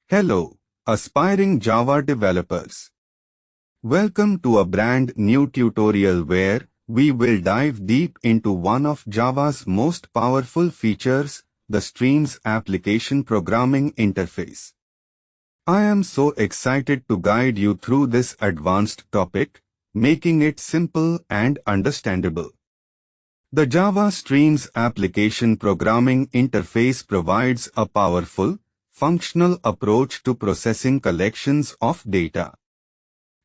Hello, aspiring Java developers. Welcome to a brand new tutorial where we will dive deep into one of Java's most powerful features, the Streams application programming interface. I am so excited to guide you through this advanced topic, making it simple and understandable. The Java Streams application programming interface provides a powerful, functional approach to processing collections of data.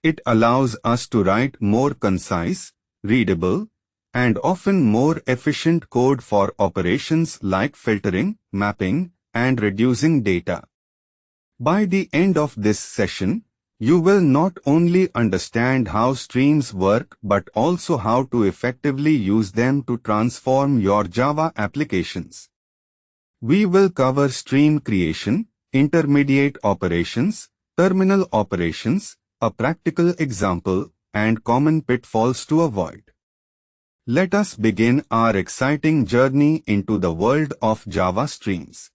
It allows us to write more concise, readable, and often more efficient code for operations like filtering, mapping, and reducing data. By the end of this session, you will not only understand how streams work but also how to effectively use them to transform your Java applications. We will cover stream creation, intermediate operations, terminal operations, a practical example, and common pitfalls to avoid. Let us begin our exciting journey into the world of Java streams.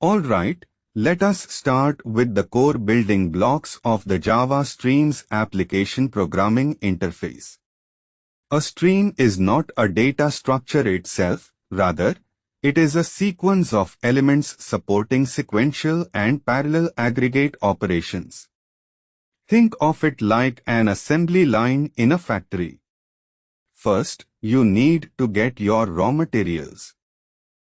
Alright, let us start with the core building blocks of the Java Streams application programming interface. A stream is not a data structure itself, rather, it is a sequence of elements supporting sequential and parallel aggregate operations. Think of it like an assembly line in a factory. First, you need to get your raw materials.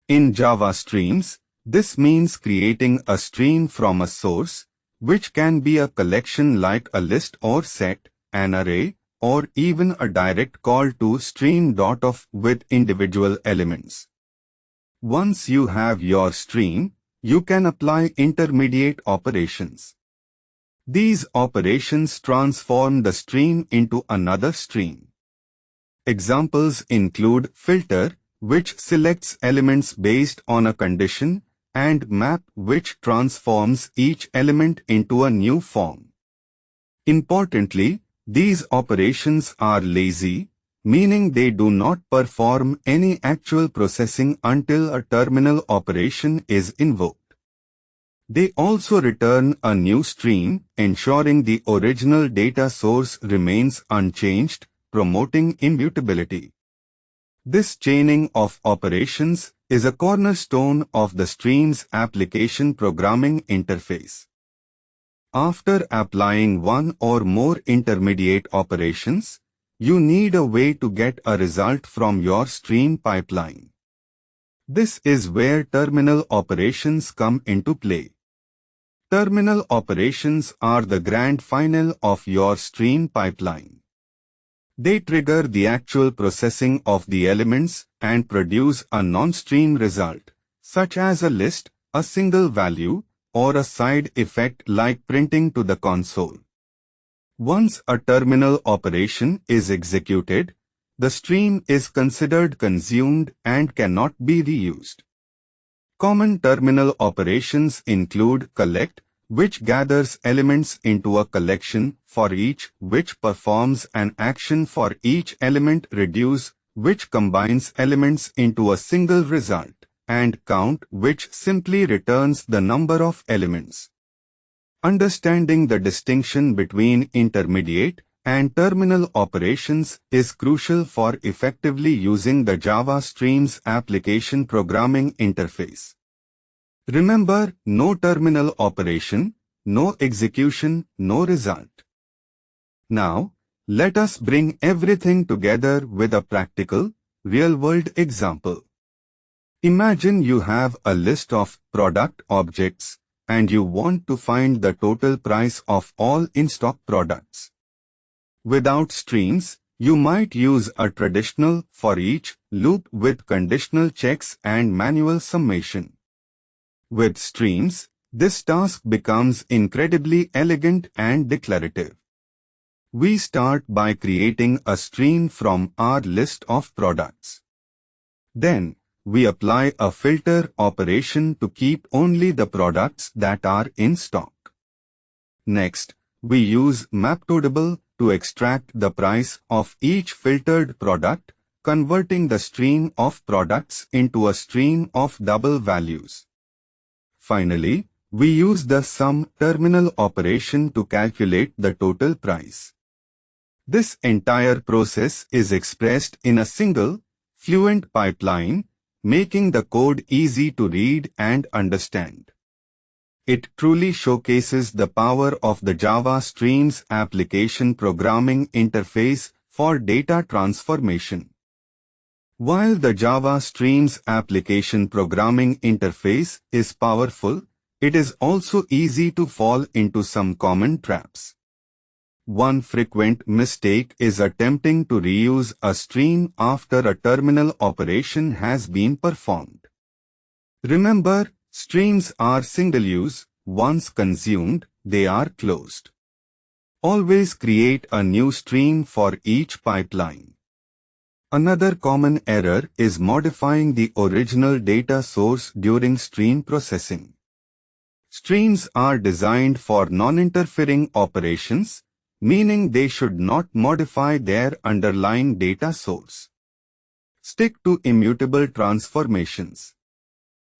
In Java Streams, this means creating a stream from a source, which can be a collection like a list or set, an array, or even a direct call to stream.of with individual elements. Once you have your stream, you can apply intermediate operations. These operations transform the stream into another stream. Examples include filter, which selects elements based on a condition, and map, which transforms each element into a new form. Importantly, these operations are lazy, meaning they do not perform any actual processing until a terminal operation is invoked. They also return a new stream, ensuring the original data source remains unchanged, promoting immutability. This chaining of operations is a cornerstone of the Streams application programming interface. After applying one or more intermediate operations, you need a way to get a result from your stream pipeline. This is where terminal operations come into play. Terminal operations are the grand final of your stream pipeline. They trigger the actual processing of the elements and produce a non-stream result, such as a list, a single value, or a side effect like printing to the console. Once a terminal operation is executed, the stream is considered consumed and cannot be reused. Common terminal operations include collect, which gathers elements into a collection for each, which performs an action for each element, reduce, which combines elements into a single result, and count, which simply returns the number of elements. Understanding the distinction between intermediate and terminal operations is crucial for effectively using the Java Streams application programming interface. Remember, no terminal operation, no execution, no result. Now, let us bring everything together with a practical, real-world example. Imagine you have a list of product objects, and you want to find the total price of all in-stock products. Without streams, you might use a traditional for each loop with conditional checks and manual summation. With streams, this task becomes incredibly elegant and declarative. We start by creating a stream from our list of products. Then, we apply a filter operation to keep only the products that are in stock. Next, we use readable to extract the price of each filtered product, converting the stream of products into a stream of double values. Finally, We use the sum terminal operation to calculate the total price. This entire process is expressed in a single, fluent pipeline, making the code easy to read and understand. It truly showcases the power of the Java Streams application programming interface for data transformation. While the Java Streams application programming interface is powerful, it is also easy to fall into some common traps. One frequent mistake is attempting to reuse a stream after a terminal operation has been performed. Remember, streams are single-use. Once consumed, they are closed. Always create a new stream for each pipeline. Another common error is modifying the original data source during stream processing. Streams are designed for non-interfering operations, meaning they should not modify their underlying data source. Stick to immutable transformations.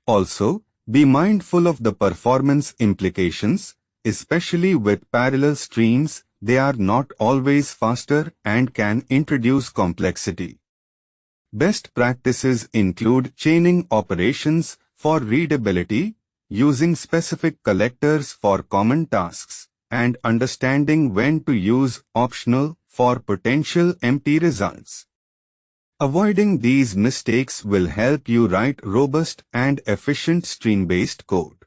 Also, be mindful of the performance implications, especially with parallel streams. They are not always faster and can introduce complexity. Best practices include chaining operations for readability, using specific collectors for common tasks, and understanding when to use optional for potential empty results. Avoiding these mistakes will help you write robust and efficient stream-based code.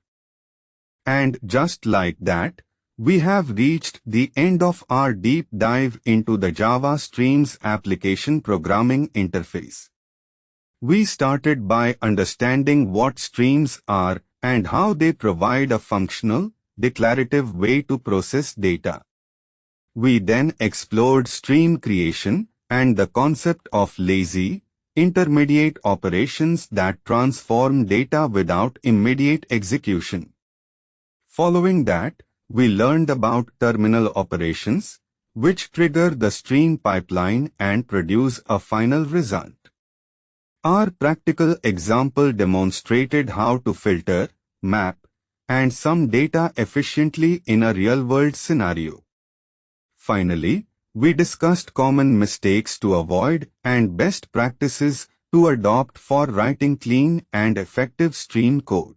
And just like that, we have reached the end of our deep dive into the Java Streams application programming interface. We started by understanding what streams are and how they provide a functional, declarative way to process data. We then explored stream creation and the concept of lazy, intermediate operations that transform data without immediate execution. Following that, we learned about terminal operations, which trigger the stream pipeline and produce a final result. Our practical example demonstrated how to filter, map, and sum data efficiently in a real-world scenario. Finally, we discussed common mistakes to avoid and best practices to adopt for writing clean and effective stream code.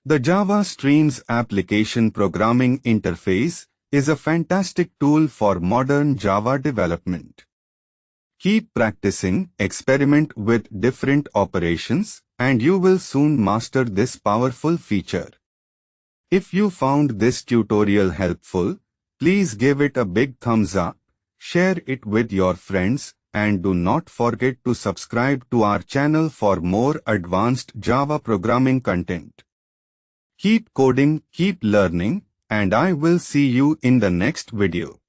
The Java Streams application programming interface is a fantastic tool for modern Java development. Keep practicing, experiment with different operations, and you will soon master this powerful feature. If you found this tutorial helpful, please give it a big thumbs up, share it with your friends, and do not forget to subscribe to our channel for more advanced Java programming content. Keep coding, keep learning, and I will see you in the next video.